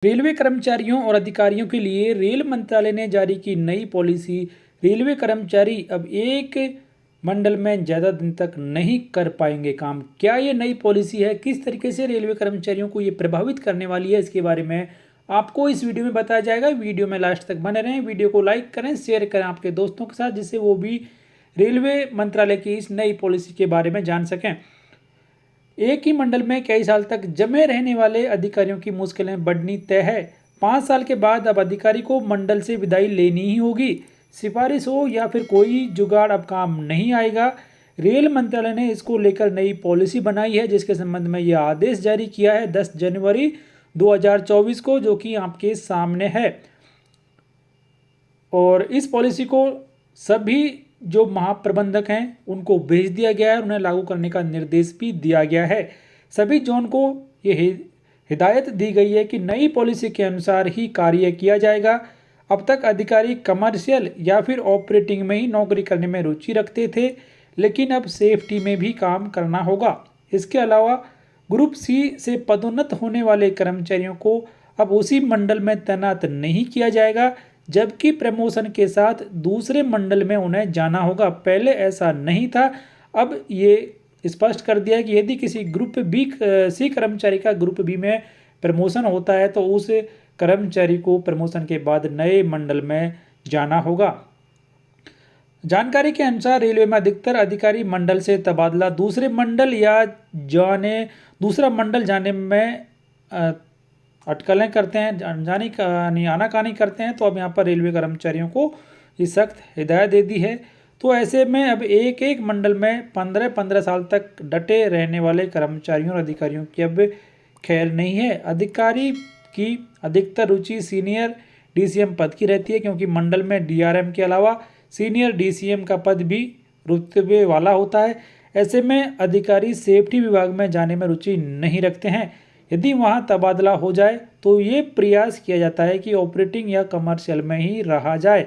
Railway कर्मचारियों और अधिकारियों के लिए रेल मंत्रालय ने जारी की नई पॉलिसी। रेलवे कर्मचारी अब एक मंडल में ज़्यादा दिन तक नहीं कर पाएंगे काम। क्या ये नई पॉलिसी है, किस तरीके से रेलवे कर्मचारियों को ये प्रभावित करने वाली है, इसके बारे में आपको इस वीडियो में बताया जाएगा। वीडियो में लास्ट तक बने रहें, वीडियो को लाइक करें, शेयर करें आपके दोस्तों के साथ, जिससे वो भी रेलवे मंत्रालय की इस नई पॉलिसी के बारे में जान सकें। एक ही मंडल में कई साल तक जमे रहने वाले अधिकारियों की मुश्किलें बढ़नी तय है। 5 साल के बाद अब अधिकारी को मंडल से विदाई लेनी ही होगी। सिफारिश हो या फिर कोई जुगाड़ अब काम नहीं आएगा। रेल मंत्रालय ने इसको लेकर नई पॉलिसी बनाई है, जिसके संबंध में यह आदेश जारी किया है 10 जनवरी 2024 को, जो कि आपके सामने है। और इस पॉलिसी को सभी जो महाप्रबंधक हैं उनको भेज दिया गया है, उन्हें लागू करने का निर्देश भी दिया गया है। सभी जोन को ये हिदायत दी गई है कि नई पॉलिसी के अनुसार ही कार्य किया जाएगा। अब तक अधिकारी कमर्शियल या फिर ऑपरेटिंग में ही नौकरी करने में रुचि रखते थे, लेकिन अब सेफ्टी में भी काम करना होगा। इसके अलावा ग्रुप सी से पदोन्नत होने वाले कर्मचारियों को अब उसी मंडल में तैनात नहीं किया जाएगा, जबकि प्रमोशन के साथ दूसरे मंडल में उन्हें जाना होगा। पहले ऐसा नहीं था, अब ये स्पष्ट कर दिया है कि यदि किसी ग्रुप बी सी कर्मचारी का ग्रुप बी में प्रमोशन होता है तो उस कर्मचारी को प्रमोशन के बाद नए मंडल में जाना होगा। जानकारी के अनुसार रेलवे में अधिकतर अधिकारी मंडल से तबादला दूसरे मंडल या दूसरा मंडल जाने में अटकलें करते हैं, जाने का नहीं आना कानी करते हैं। तो अब यहाँ पर रेलवे कर्मचारियों को ये सख्त हिदायत दे दी है। तो ऐसे में अब एक एक मंडल में 15-15 साल तक डटे रहने वाले कर्मचारियों और अधिकारियों की अब खैर नहीं है। अधिकारी की अधिकतर रुचि सीनियर डीसीएम पद की रहती है, क्योंकि मंडल में डीआरएम के अलावा सीनियर डीसीएम का पद भी रुतबे वाला होता है। ऐसे में अधिकारी सेफ्टी विभाग में जाने में रुचि नहीं रखते हैं। यदि वहां तबादला हो जाए तो ये प्रयास किया जाता है कि ऑपरेटिंग या कमर्शियल में ही रहा जाए।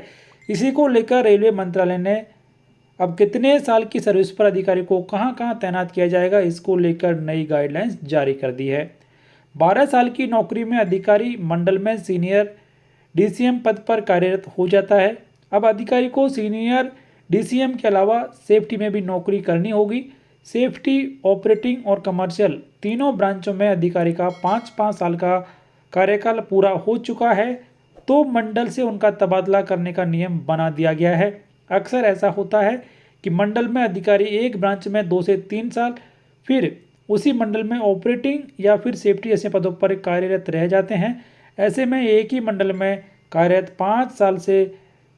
इसी को लेकर रेलवे मंत्रालय ने अब कितने साल की सर्विस पर अधिकारी को कहां कहां तैनात किया जाएगा, इसको लेकर नई गाइडलाइंस जारी कर दी है। 12 साल की नौकरी में अधिकारी मंडल में सीनियर डीसीएम पद पर कार्यरत हो जाता है। अब अधिकारी को सीनियर डीसीएम के अलावा सेफ्टी में भी नौकरी करनी होगी। सेफ्टी, ऑपरेटिंग और कमर्शियल तीनों ब्रांचों में अधिकारी का 5-5 साल का कार्यकाल पूरा हो चुका है तो मंडल से उनका तबादला करने का नियम बना दिया गया है। अक्सर ऐसा होता है कि मंडल में अधिकारी एक ब्रांच में 2 से 3 साल, फिर उसी मंडल में ऑपरेटिंग या फिर सेफ्टी जैसे पदों पर कार्यरत रह जाते हैं। ऐसे में एक ही मंडल में कार्यरत 5 साल से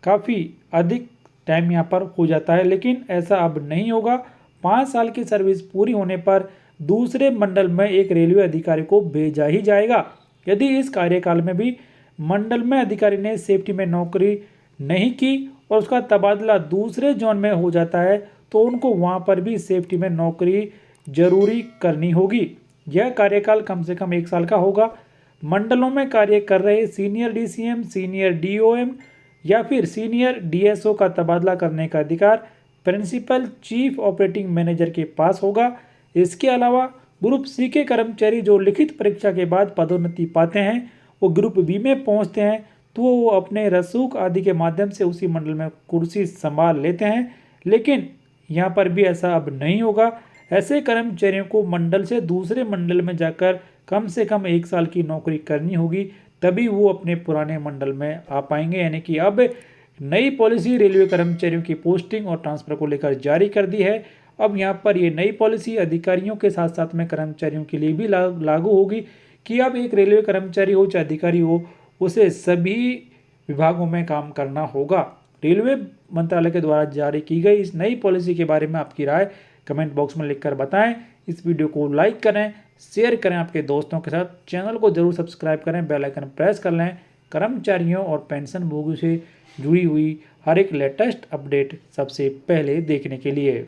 काफ़ी अधिक टाइम यहाँ पर हो जाता है, लेकिन ऐसा अब नहीं होगा। 5 साल की सर्विस पूरी होने पर दूसरे मंडल में एक रेलवे अधिकारी को भेजा ही जाएगा। यदि इस कार्यकाल में भी मंडल में अधिकारी ने सेफ्टी में नौकरी नहीं की और उसका तबादला दूसरे जोन में हो जाता है तो उनको वहां पर भी सेफ्टी में नौकरी जरूरी करनी होगी। यह कार्यकाल कम से कम 1 साल का होगा। मंडलों में कार्य कर रहे सीनियर डीसीएम, सीनियर डीओएम या फिर सीनियर डीएसओ का तबादला करने का अधिकार प्रिंसिपल चीफ ऑपरेटिंग मैनेजर के पास होगा। इसके अलावा ग्रुप सी के कर्मचारी जो लिखित परीक्षा के बाद पदोन्नति पाते हैं, वो ग्रुप बी में पहुंचते हैं तो वो अपने रसूख आदि के माध्यम से उसी मंडल में कुर्सी संभाल लेते हैं, लेकिन यहाँ पर भी ऐसा अब नहीं होगा। ऐसे कर्मचारियों को मंडल से दूसरे मंडल में जाकर कम से कम 1 साल की नौकरी करनी होगी, तभी वो अपने पुराने मंडल में आ पाएंगे। यानी कि अब नई पॉलिसी रेलवे कर्मचारियों की पोस्टिंग और ट्रांसफर को लेकर जारी कर दी है। अब यहाँ पर ये नई पॉलिसी अधिकारियों के साथ साथ में कर्मचारियों के लिए भी लागू होगी कि अब एक रेलवे कर्मचारी हो चाहे अधिकारी हो, उसे सभी विभागों में काम करना होगा। रेलवे मंत्रालय के द्वारा जारी की गई इस नई पॉलिसी के बारे में आपकी राय कमेंट बॉक्स में लिखकर बताएं। इस वीडियो को लाइक करें, शेयर करें आपके दोस्तों के साथ, चैनल को जरूर सब्सक्राइब करें, बेल आइकन प्रेस कर लें कर्मचारियों और पेंशन भोगियों से जुड़ी हुई हर एक लेटेस्ट अपडेट सबसे पहले देखने के लिए।